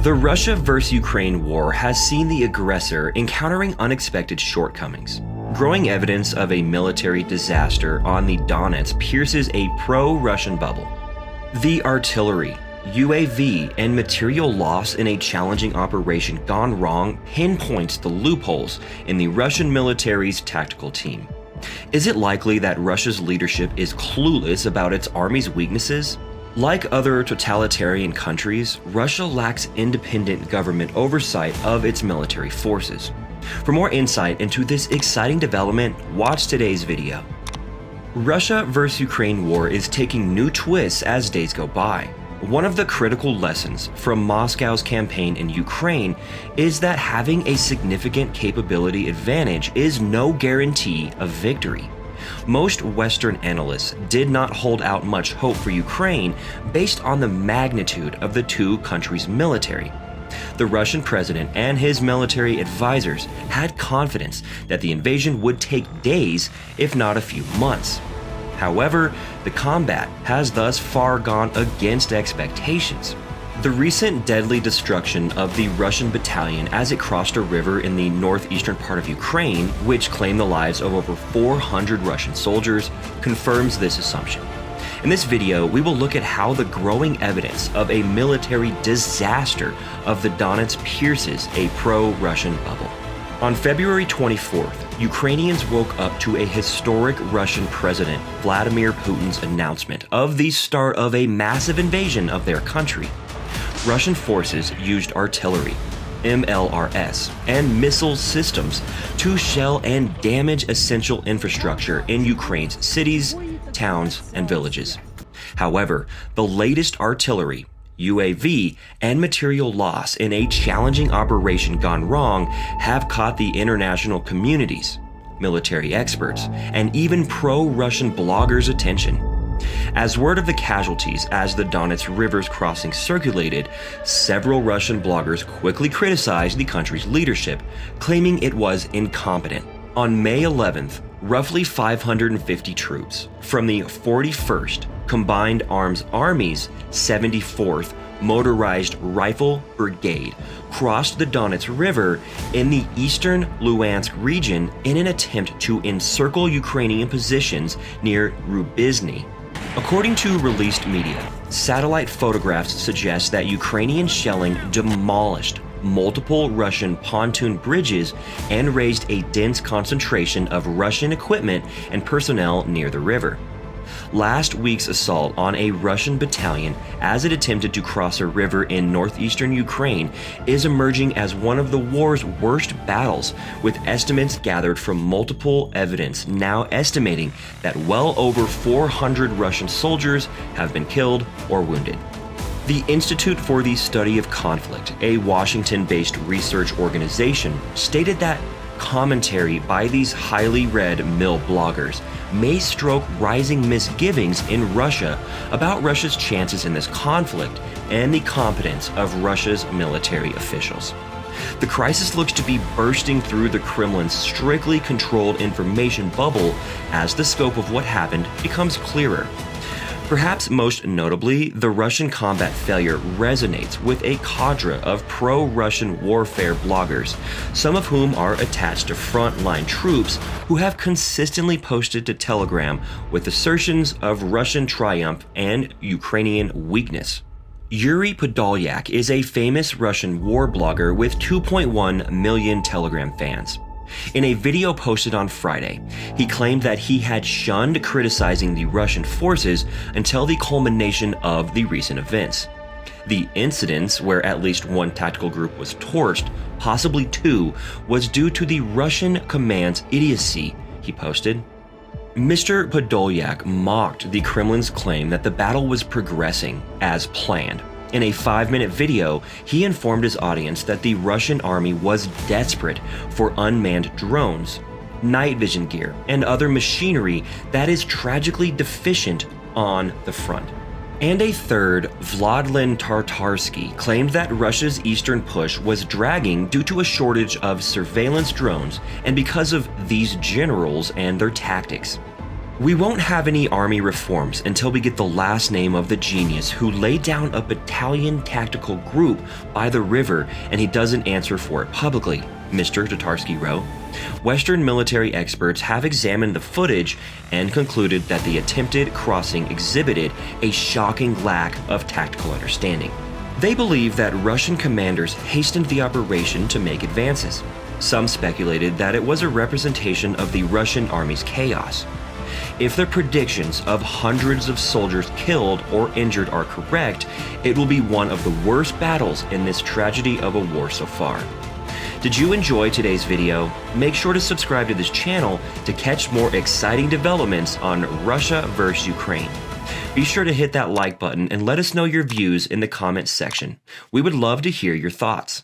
The Russia vs. Ukraine war has seen the aggressor encountering unexpected shortcomings. Growing evidence of a military disaster on the Donets pierces a pro-Russian bubble. The artillery, UAV, and material loss in a challenging operation gone wrong pinpoints the loopholes in the Russian military's tactical team. Is it likely that Russia's leadership is clueless about its army's weaknesses? Like other totalitarian countries, Russia lacks independent government oversight of its military forces. For more insight into this exciting development, watch today's video. Russia vs. Ukraine war is taking new twists as days go by. One of the critical lessons from Moscow's campaign in Ukraine is that having a significant capability advantage is no guarantee of victory. Most Western analysts did not hold out much hope for Ukraine based on the magnitude of the two countries' military. The Russian president and his military advisors had confidence that the invasion would take days, if not a few months. However, the combat has thus far gone against expectations. The recent deadly destruction of the Russian battalion as it crossed a river in the northeastern part of Ukraine, which claimed the lives of over 400 Russian soldiers, confirms this assumption. In this video, we will look at how the growing evidence of a military disaster of the Donets pierces a pro-Russian bubble. On February 24th, Ukrainians woke up to a historic Russian President Vladimir Putin's announcement of the start of a massive invasion of their country. Russian forces used artillery, MLRS, and missile systems to shell and damage essential infrastructure in Ukraine's cities, towns, and villages. However, the latest artillery, UAV, and material loss in a challenging operation gone wrong have caught the international community's, military experts, and even pro-Russian bloggers' attention. As word of the casualties as the Donets River's crossing circulated, several Russian bloggers quickly criticized the country's leadership, claiming it was incompetent. On May 11th, roughly 550 troops from the 41st Combined Arms Army's 74th Motorized Rifle Brigade crossed the Donets River in the eastern Luhansk region in an attempt to encircle Ukrainian positions near Rubizny. According to released media, satellite photographs suggest that Ukrainian shelling demolished multiple Russian pontoon bridges and raised a dense concentration of Russian equipment and personnel near the river. Last week's assault on a Russian battalion as it attempted to cross a river in northeastern Ukraine is emerging as one of the war's worst battles, with estimates gathered from multiple evidence now estimating that well over 400 Russian soldiers have been killed or wounded. The Institute for the Study of Conflict, a Washington-based research organization, stated that commentary by these highly read mill bloggers may stroke rising misgivings in Russia about Russia's chances in this conflict and the competence of Russia's military officials. The crisis looks to be bursting through the Kremlin's strictly controlled information bubble as the scope of what happened becomes clearer. Perhaps most notably, the Russian combat failure resonates with a cadre of pro-Russian warfare bloggers, some of whom are attached to frontline troops who have consistently posted to Telegram with assertions of Russian triumph and Ukrainian weakness. Yuri Podolyak is a famous Russian war blogger with 2.1 million Telegram fans. In a video posted on Friday, he claimed that he had shunned criticizing the Russian forces until the culmination of the recent events. The incidents, where at least one tactical group was torched, possibly two, was due to the Russian command's idiocy, he posted. Mr. Podolyak mocked the Kremlin's claim that the battle was progressing as planned. In a 5-minute video, he informed his audience that the Russian army was desperate for unmanned drones, night vision gear, and other machinery that is tragically deficient on the front. And a third, Vladlen Tartarsky, claimed that Russia's eastern push was dragging due to a shortage of surveillance drones and because of these generals and their tactics. We won't have any army reforms until we get the last name of the genius who laid down a battalion tactical group by the river and he doesn't answer for it publicly, Mr. Tatarsky wrote. Western military experts have examined the footage and concluded that the attempted crossing exhibited a shocking lack of tactical understanding. They believe that Russian commanders hastened the operation to make advances. Some speculated that it was a representation of the Russian army's chaos. If the predictions of hundreds of soldiers killed or injured are correct, it will be one of the worst battles in this tragedy of a war so far. Did you enjoy today's video? Make sure to subscribe to this channel to catch more exciting developments on Russia versus Ukraine. Be sure to hit that like button and let us know your views in the comments section. We would love to hear your thoughts.